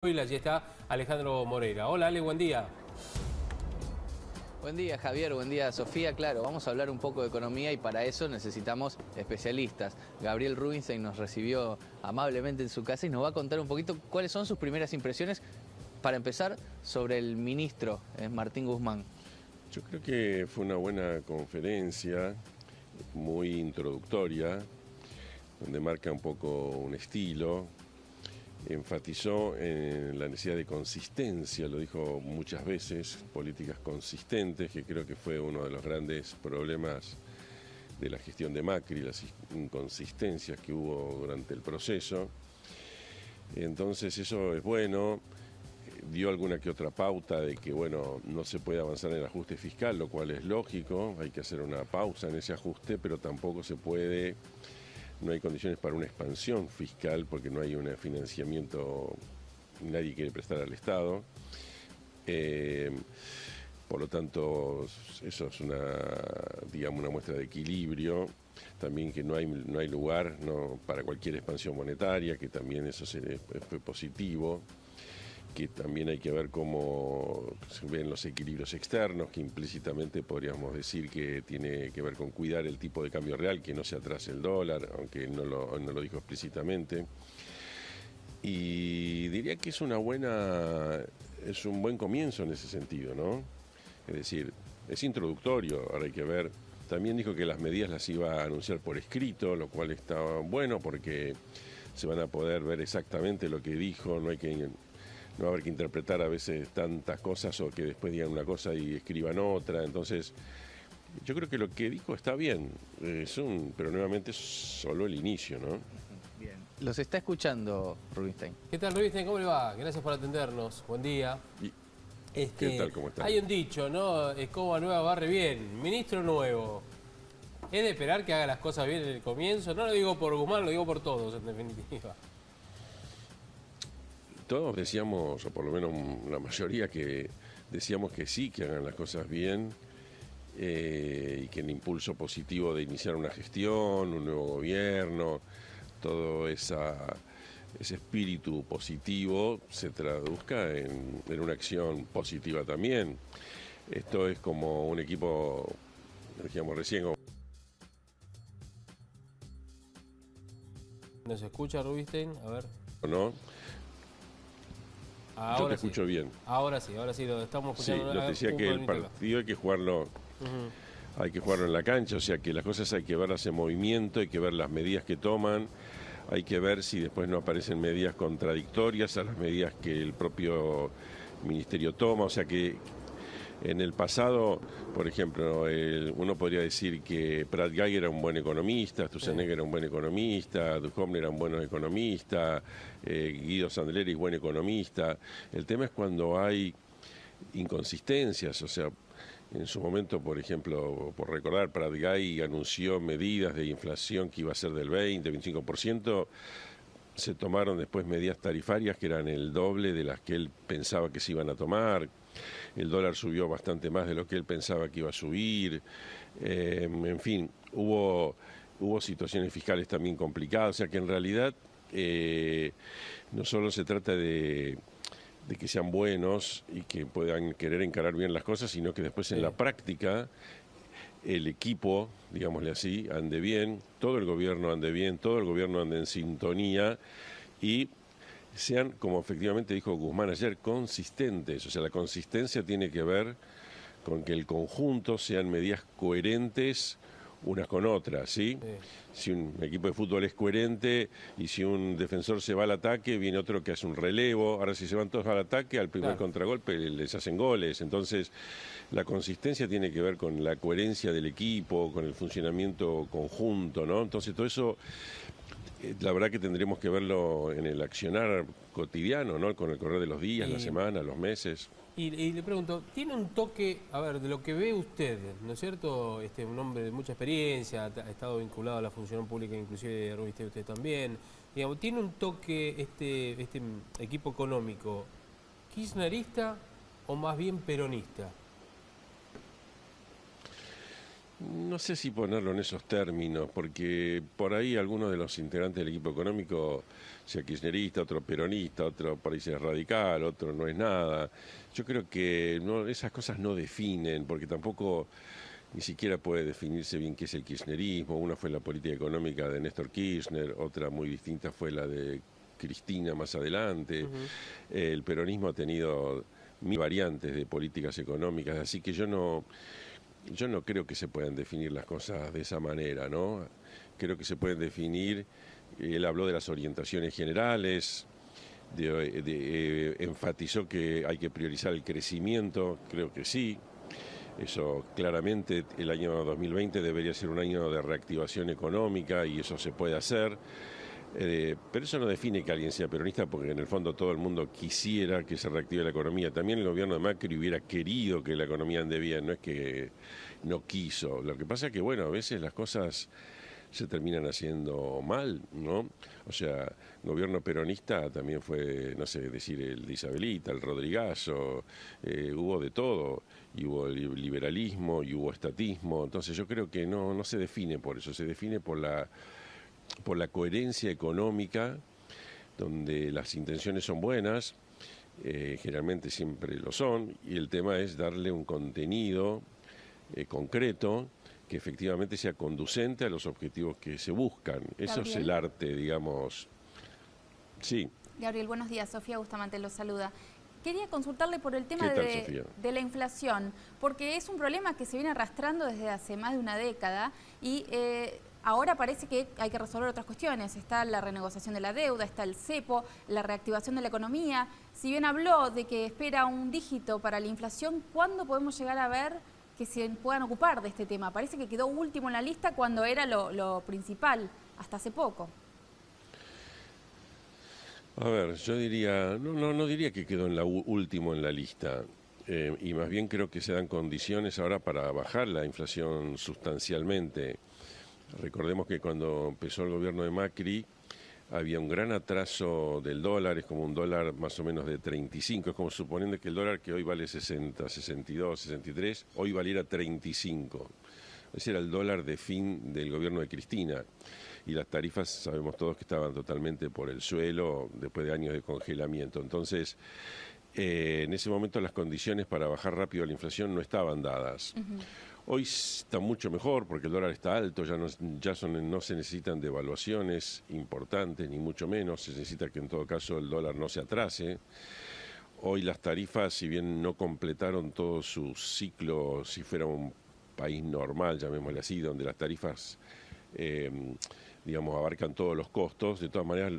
Allí está Alejandro Moreira. Hola Ale, buen día. Buen día Javier, buen día Sofía. Claro, vamos a hablar un poco de economía y para eso necesitamos especialistas. Gabriel Rubinstein nos recibió amablemente en su casa y nos va a contar un poquito cuáles son sus primeras impresiones, para empezar, sobre el ministro Martín Guzmán. Yo creo que fue una buena conferencia, muy introductoria, donde marca un poco un estilo. Enfatizó en la necesidad de consistencia, lo dijo muchas veces, políticas consistentes, que creo que fue uno de los grandes problemas de la gestión de Macri, las inconsistencias que hubo durante el proceso. Entonces eso es bueno. Dio alguna que otra pauta de que, bueno, no se puede avanzar en el ajuste fiscal, lo cual es lógico, hay que hacer una pausa en ese ajuste, pero tampoco se puede. No hay condiciones para una expansión fiscal porque no hay un financiamiento, nadie quiere prestar al Estado. Por lo tanto, eso es una muestra de equilibrio. También que no hay lugar para cualquier expansión monetaria, que también eso fue positivo. Que también hay que ver cómo se ven los equilibrios externos, que implícitamente podríamos decir que tiene que ver con cuidar el tipo de cambio real, que no se atrase el dólar, aunque no lo dijo explícitamente. Y diría que es un buen comienzo en ese sentido, ¿no? Es decir, es introductorio, ahora hay que ver. También dijo que las medidas las iba a anunciar por escrito, lo cual está bueno porque se van a poder ver exactamente lo que dijo, no va a haber que interpretar a veces tantas cosas o que después digan una cosa y escriban otra. Entonces, yo creo que lo que dijo está bien, pero nuevamente es solo el inicio, ¿no? Bien. Los está escuchando Rubinstein. ¿Qué tal Rubinstein? ¿Cómo le va? Gracias por atendernos. Buen día. ¿Qué tal? ¿Cómo está? Hay un dicho, ¿no? Escoba nueva barre bien. Ministro nuevo. ¿Es de esperar que haga las cosas bien en el comienzo? No lo digo por Guzmán, lo digo por todos, en definitiva. Todos decíamos, o por lo menos la mayoría, que decíamos que sí, que hagan las cosas bien y que el impulso positivo de iniciar una gestión, un nuevo gobierno, todo ese espíritu positivo se traduzca en una acción positiva también. Esto es como un equipo, decíamos recién, ¿Nos escucha Rubinstein? A ver. ¿no? Ahora Yo te sí. escucho bien. Ahora sí, lo estamos escuchando. Sí, yo te decía que el partido hay que jugarlo, hay que jugarlo en la cancha, o sea que las cosas hay que verlas en movimiento, hay que ver las medidas que toman, hay que ver si después no aparecen medidas contradictorias a las medidas que el propio ministerio toma, o sea que en el pasado, por ejemplo, uno podría decir que Prat Gay era un buen economista, Sturzenegger era un buen economista, Duhovne era un buen economista, Guido Sandeleri buen economista. El tema es cuando hay inconsistencias, o sea, en su momento, por ejemplo, por recordar, Prat Gay anunció medidas de inflación que iba a ser del 20-25%, se tomaron después medidas tarifarias que eran el doble de las que él pensaba que se iban a tomar. El dólar subió bastante más de lo que él pensaba que iba a subir. En fin, hubo situaciones fiscales también complicadas. O sea que en realidad no solo se trata de que sean buenos y que puedan querer encarar bien las cosas, sino que después en la práctica el equipo, digámosle así, ande bien, todo el gobierno ande bien, todo el gobierno ande en sintonía y sean, como efectivamente dijo Guzmán ayer, consistentes. O sea, la consistencia tiene que ver con que el conjunto sean medidas coherentes unas con otras, ¿sí? Si un equipo de fútbol es coherente y si un defensor se va al ataque, viene otro que hace un relevo. Ahora, si se van todos al ataque, al primer contragolpe les hacen goles. Entonces, la consistencia tiene que ver con la coherencia del equipo, con el funcionamiento conjunto, ¿no? Entonces, todo eso, la verdad que tendremos que verlo en el accionar cotidiano, ¿no? Con el correr de los días, las semanas, los meses. Y le pregunto, ¿tiene un toque, a ver, de lo que ve usted, ¿no es cierto? Un hombre de mucha experiencia, ha estado vinculado a la función pública, inclusive Rubinstein usted también. Digamos, ¿tiene un toque este equipo económico kirchnerista o más bien peronista? No sé si ponerlo en esos términos, porque por ahí algunos de los integrantes del equipo económico, sea kirchnerista, otro peronista, otro por ahí es radical, otro no es nada. Yo creo que esas cosas no definen, porque tampoco ni siquiera puede definirse bien qué es el kirchnerismo. Una fue la política económica de Néstor Kirchner, otra muy distinta fue la de Cristina más adelante. El peronismo ha tenido mil variantes de políticas económicas, así que yo no creo que se puedan definir las cosas de esa manera, ¿no? Creo que se pueden definir, él habló de las orientaciones generales, enfatizó que hay que priorizar el crecimiento, creo que sí. Eso claramente el año 2020 debería ser un año de reactivación económica y eso se puede hacer. Pero eso no define que alguien sea peronista, porque en el fondo todo el mundo quisiera que se reactive la economía. También el gobierno de Macri hubiera querido que la economía ande bien, no es que no quiso. Lo que pasa es que, bueno, a veces las cosas se terminan haciendo mal, ¿no? O sea, el gobierno peronista también fue, no sé, decir el de Isabelita, el Rodrigazo, hubo de todo, y hubo liberalismo, y hubo estatismo. Entonces yo creo que no se define por eso, se define por la coherencia económica, donde las intenciones son buenas, generalmente siempre lo son, y el tema es darle un contenido concreto que efectivamente sea conducente a los objetivos que se buscan. Eso es el arte, digamos. Sí. Gabriel, buenos días. Sofía Bustamante los saluda. Quería consultarle por el tema ¿Qué tal, Sofía? de la inflación, porque es un problema que se viene arrastrando desde hace más de una década y ahora parece que hay que resolver otras cuestiones. Está la renegociación de la deuda, está el cepo, la reactivación de la economía. Si bien habló de que espera un dígito para la inflación, ¿cuándo podemos llegar a ver que se puedan ocupar de este tema? Parece que quedó último en la lista cuando era lo principal, hasta hace poco. A ver, yo diría, no diría que quedó en último en la lista, y más bien creo que se dan condiciones ahora para bajar la inflación sustancialmente. Recordemos que cuando empezó el gobierno de Macri había un gran atraso del dólar, es como un dólar más o menos de 35, es como suponiendo que el dólar que hoy vale 60, 62, 63, hoy valiera 35. Ese era el dólar de fin del gobierno de Cristina. Y las tarifas sabemos todos que estaban totalmente por el suelo después de años de congelamiento. Entonces, en ese momento las condiciones para bajar rápido la inflación no estaban dadas. Hoy está mucho mejor porque el dólar está alto, no se necesitan devaluaciones importantes, ni mucho menos. Se necesita que en todo caso el dólar no se atrase. Hoy las tarifas, si bien no completaron todo su ciclo, si fuera un país normal, llamémosle así, donde las tarifas abarcan todos los costos, de todas maneras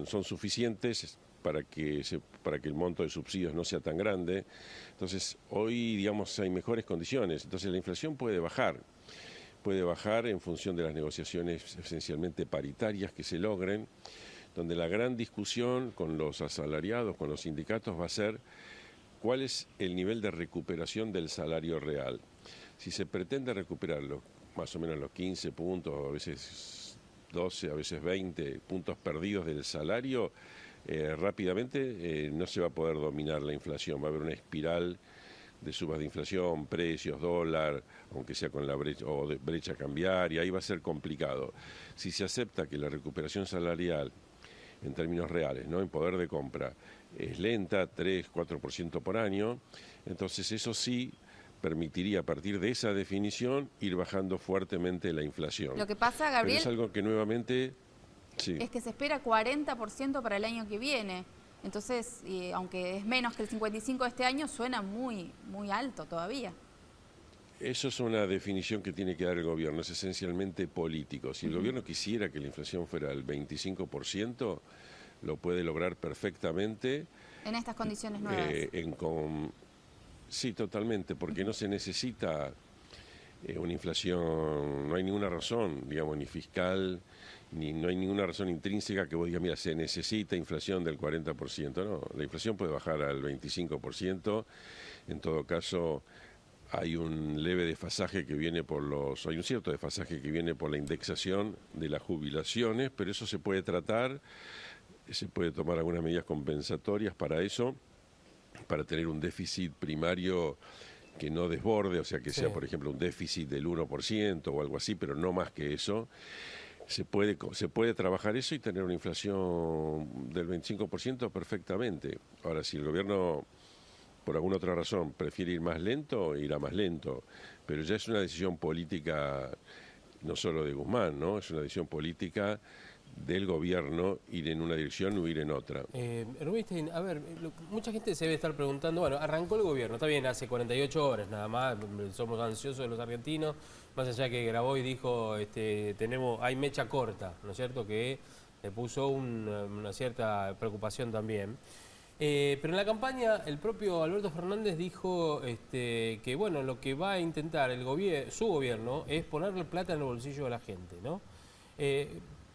son suficientes para que el monto de subsidios no sea tan grande. Entonces, hoy, hay mejores condiciones. Entonces, la inflación puede bajar en función de las negociaciones esencialmente paritarias que se logren, donde la gran discusión con los asalariados, con los sindicatos, va a ser cuál es el nivel de recuperación del salario real. Si se pretende recuperarlo, más o menos los 15 puntos, a veces 12, a veces 20 puntos perdidos del salario, rápidamente no se va a poder dominar la inflación. Va a haber una espiral de subas de inflación, precios, dólar, aunque sea con la brecha cambiaria, ahí va a ser complicado. Si se acepta que la recuperación salarial, en términos reales, ¿no?, en poder de compra, es lenta, 3-4% por año, entonces eso sí permitiría a partir de esa definición ir bajando fuertemente la inflación. Lo que pasa, Gabriel, pero es algo que nuevamente sí, es que se espera 40% para el año que viene. Entonces, aunque es menos que el 55% de este año, suena muy, muy alto todavía. eso es una definición que tiene que dar el gobierno, es esencialmente político. Si el gobierno quisiera que la inflación fuera el 25%, lo puede lograr perfectamente. En estas condiciones nuevas. Sí, totalmente, porque no se necesita una inflación, no hay ninguna razón, ni fiscal, no hay ninguna razón intrínseca que vos digas, mira, se necesita inflación del 40%, no, la inflación puede bajar al 25%, en todo caso hay un leve desfasaje que viene hay un cierto desfasaje que viene por la indexación de las jubilaciones, pero eso se puede tratar, se puede tomar algunas medidas compensatorias para eso, para tener un déficit primario que no desborde, o sea, que Sí. sea, por ejemplo, un déficit del 1% o algo así, pero no más que eso. Se puede trabajar eso y tener una inflación del 25% perfectamente. Ahora, si el gobierno, por alguna otra razón, prefiere ir más lento, irá más lento. Pero ya es una decisión política, no solo de Guzmán, ¿no? Es una decisión política del gobierno ir en una dirección o ir en otra. Rubinstein, a ver, mucha gente se debe estar preguntando, bueno, arrancó el gobierno, está bien, hace 48 horas nada más, somos ansiosos de los argentinos, más allá que grabó y dijo, hay mecha corta, ¿no es cierto?, que le puso una cierta preocupación también. Pero en la campaña el propio Alberto Fernández dijo que, bueno, lo que va a intentar su gobierno es ponerle plata en el bolsillo de la gente, ¿no?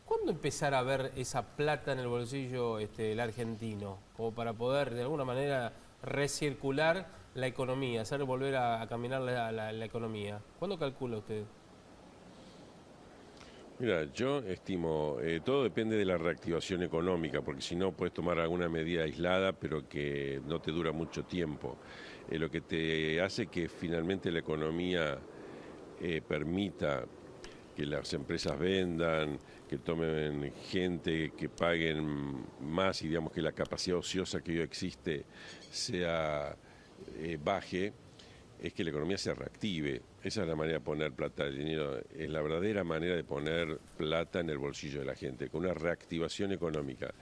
¿Cuándo empezar a ver esa plata en el bolsillo del argentino? Como para poder, de alguna manera, recircular la economía, hacer volver a caminar la economía. ¿Cuándo calcula usted? Mira, yo estimo, todo depende de la reactivación económica, porque si no puedes tomar alguna medida aislada, pero que no te dura mucho tiempo. Lo que te hace que finalmente la economía permita que las empresas vendan, que tomen gente, que paguen más y digamos que la capacidad ociosa que hoy existe baje, es que la economía se reactive. Esa es la manera de poner plata, el dinero, es la verdadera manera de poner plata en el bolsillo de la gente, con una reactivación económica.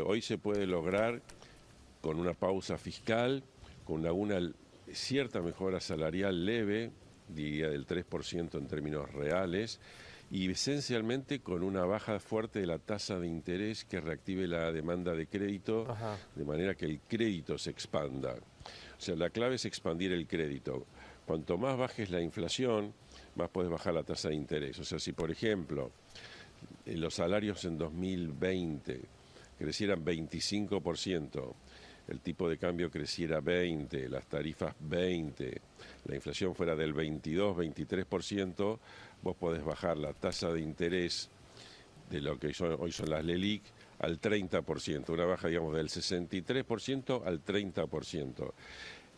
Hoy se puede lograr con una pausa fiscal, con una cierta mejora salarial leve, diría del 3% en términos reales, y esencialmente con una baja fuerte de la tasa de interés que reactive la demanda de crédito, Ajá. de manera que el crédito se expanda. O sea, la clave es expandir el crédito. Cuanto más bajes la inflación, más puedes bajar la tasa de interés. O sea, si por ejemplo los salarios en 2020 crecieran 25%, el tipo de cambio creciera 20%, las tarifas 20%, la inflación fuera del 22-23%, vos podés bajar la tasa de interés de lo que hoy son las LELIQ al 30%, una baja, digamos, del 63% al 30%.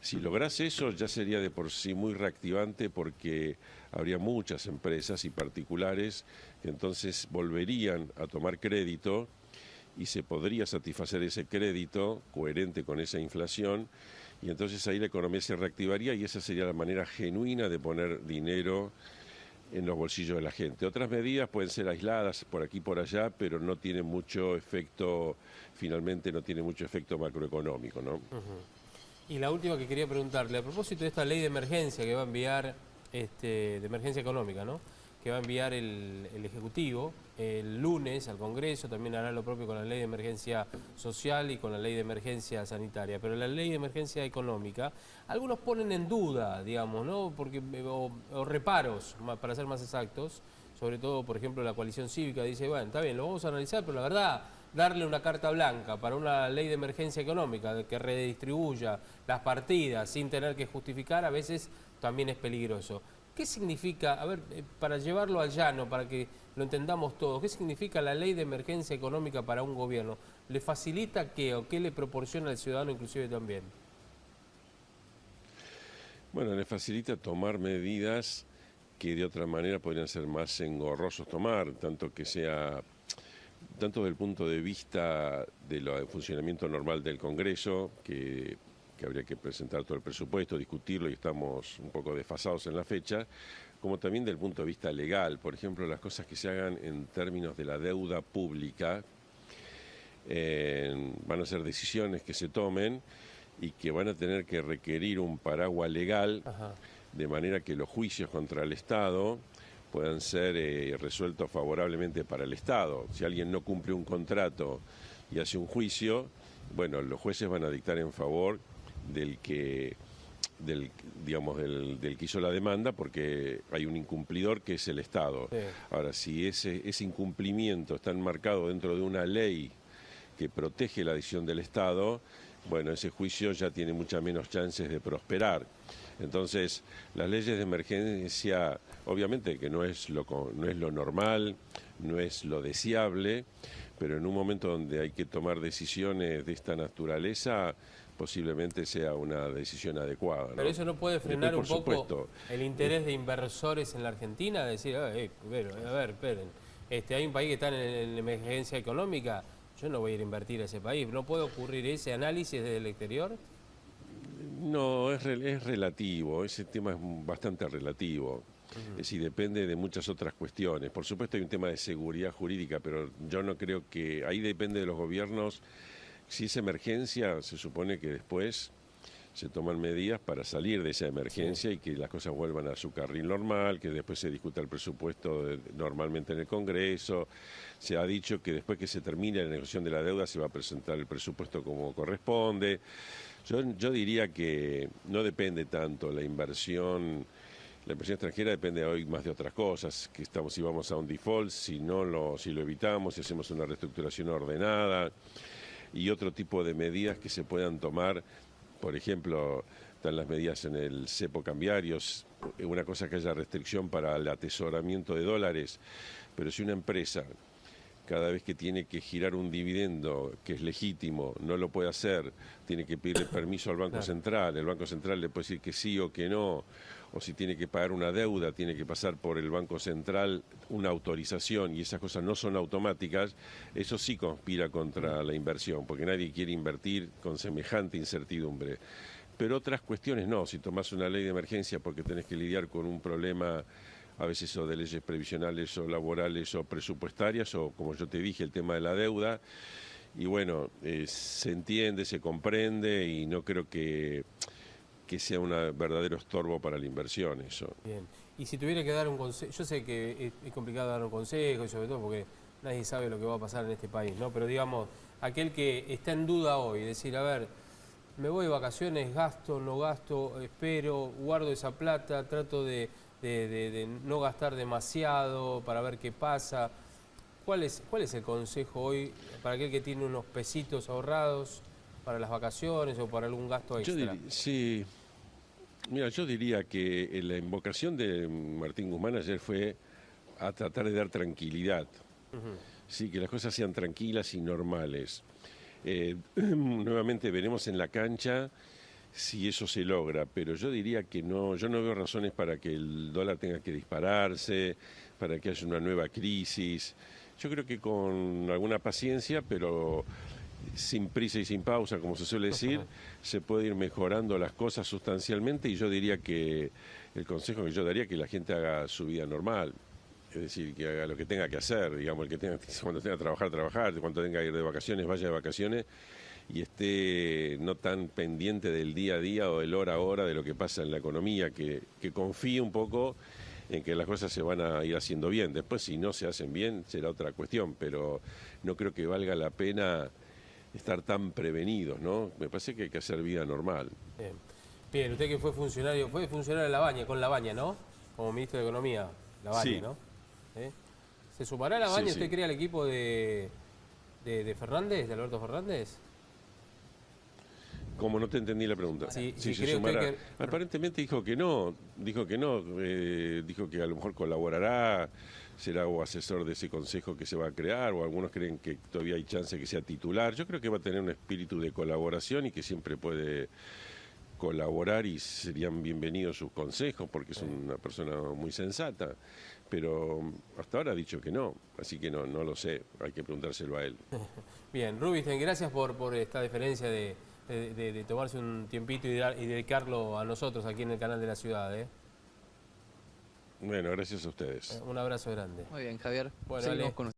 Si lográs eso, ya sería de por sí muy reactivante porque habría muchas empresas y particulares que entonces volverían a tomar crédito y se podría satisfacer ese crédito coherente con esa inflación y entonces ahí la economía se reactivaría y esa sería la manera genuina de poner dinero en los bolsillos de la gente. Otras medidas pueden ser aisladas por aquí y por allá, pero no tienen mucho efecto, finalmente no tiene mucho efecto macroeconómico, ¿no? Y la última que quería preguntarle, a propósito de esta ley de emergencia que va a enviar, de emergencia económica, ¿no?, que va a enviar el Ejecutivo el lunes al Congreso, también hará lo propio con la ley de emergencia social y con la ley de emergencia sanitaria, pero la ley de emergencia económica, algunos ponen en duda, digamos, ¿no?, porque, o reparos, para ser más exactos, sobre todo, por ejemplo, la coalición cívica dice, bueno, está bien, lo vamos a analizar, pero la verdad, darle una carta blanca para una ley de emergencia económica que redistribuya las partidas sin tener que justificar, a veces también es peligroso. ¿Qué significa, a ver, para llevarlo al llano, para que lo entendamos todos, qué significa la ley de emergencia económica para un gobierno? ¿Le facilita qué o qué le proporciona al ciudadano inclusive también? Bueno, le facilita tomar medidas que de otra manera podrían ser más engorrosos tomar, tanto desde el punto de vista del funcionamiento normal del Congreso, que habría que presentar todo el presupuesto, discutirlo y estamos un poco desfasados en la fecha, como también del punto de vista legal. Por ejemplo, las cosas que se hagan en términos de la deuda pública, van a ser decisiones que se tomen y que van a tener que requerir un paraguas legal, Ajá. de manera que los juicios contra el Estado puedan ser resueltos favorablemente para el Estado. Si alguien no cumple un contrato y hace un juicio, bueno, los jueces van a dictar en favor del que hizo la demanda, porque hay un incumplidor que es el Estado. Sí. Ahora, si ese incumplimiento está enmarcado dentro de una ley que protege la decisión del Estado, bueno, ese juicio ya tiene muchas menos chances de prosperar. Entonces, las leyes de emergencia, obviamente que no es lo normal, no es lo deseable, pero en un momento donde hay que tomar decisiones de esta naturaleza, posiblemente sea una decisión adecuada, ¿no? Pero eso no puede frenar Después, un por poco supuesto, el interés de inversores en la Argentina, decir, a ver, esperen, hay un país que está en emergencia económica, yo no voy a ir a invertir a ese país. ¿No puede ocurrir ese análisis desde el exterior? no, es relativo, ese tema es bastante relativo. Es decir, depende de muchas otras cuestiones. Por supuesto hay un tema de seguridad jurídica, pero yo no creo que... Ahí depende de los gobiernos. Si es emergencia, se supone que después se toman medidas para salir de esa emergencia y que las cosas vuelvan a su carril normal, que después se discuta el presupuesto normalmente en el Congreso. Se ha dicho que después que se termine la negociación de la deuda se va a presentar el presupuesto como corresponde. Yo diría que no depende tanto la inversión extranjera, depende hoy más de otras cosas, que si vamos a un default, si lo evitamos, si hacemos una reestructuración ordenada y otro tipo de medidas que se puedan tomar. Por ejemplo, están las medidas en el cepo cambiarios, una cosa que haya restricción para el atesoramiento de dólares, pero si una empresa cada vez que tiene que girar un dividendo que es legítimo, no lo puede hacer, tiene que pedir permiso al Banco Central, el Banco Central le puede decir que sí o que no, o si tiene que pagar una deuda, tiene que pasar por el Banco Central una autorización y esas cosas no son automáticas, eso sí conspira contra la inversión, porque nadie quiere invertir con semejante incertidumbre. Pero otras cuestiones no, si tomás una ley de emergencia porque tenés que lidiar con un problema a veces o de leyes previsionales o laborales o presupuestarias, o como yo te dije, el tema de la deuda. Y bueno, se entiende, se comprende y no creo que sea un verdadero estorbo para la inversión eso. Bien. Y si tuviera que dar un consejo, yo sé que es complicado dar un consejo, y sobre todo porque nadie sabe lo que va a pasar en este país, ¿no? Pero digamos, aquel que está en duda hoy, decir, a ver, me voy de vacaciones, gasto, no gasto, espero, guardo esa plata, trato de no gastar demasiado para ver qué pasa. ¿Cuál es el consejo hoy para aquel que tiene unos pesitos ahorrados para las vacaciones o para algún gasto extra? Sí, mira, yo diría que la invocación de Martín Guzmán ayer fue a tratar de dar tranquilidad. Sí, que las cosas sean tranquilas y normales. Nuevamente veremos en la cancha si eso se logra, pero yo diría que no, yo no veo razones para que el dólar tenga que dispararse, para que haya una nueva crisis. Yo creo que con alguna paciencia, pero sin prisa y sin pausa, como se suele decir, se puede ir mejorando las cosas sustancialmente y yo diría que el consejo que yo daría es que la gente haga su vida normal. Es decir, que haga lo que tenga que hacer, digamos, cuando tenga que trabajar, cuando tenga que ir de vacaciones, vaya de vacaciones y esté no tan pendiente del día a día o del hora a hora de lo que pasa en la economía, que confíe un poco en que las cosas se van a ir haciendo bien. Después, si no se hacen bien, será otra cuestión, pero no creo que valga la pena estar tan prevenidos, ¿no? Me parece que hay que hacer vida normal. Bien, usted que fue funcionario de Labaña, con Labaña, ¿no? Como ministro de Economía, Labaña, sí. ¿no? ¿Se sumará a Labaña? Sí, ¿Usted sí. cree al equipo de Fernández, de Alberto Fernández? Como no te entendí la pregunta. Sí, Si se cree usted sumará. que... Aparentemente dijo que no, dijo que a lo mejor colaborará, será o asesor de ese consejo que se va a crear, o algunos creen que todavía hay chance que sea titular. Yo creo que va a tener un espíritu de colaboración y que siempre puede colaborar y serían bienvenidos sus consejos porque es una persona muy sensata. Pero hasta ahora ha dicho que no, así que no lo sé, hay que preguntárselo a él. Bien, Rubinstein, gracias por esta deferencia de tomarse un tiempito y dedicarlo a nosotros aquí en el canal de la ciudad. Bueno, gracias a ustedes. Un abrazo grande. Muy bien, Javier. Bueno, Seguimos Ale. con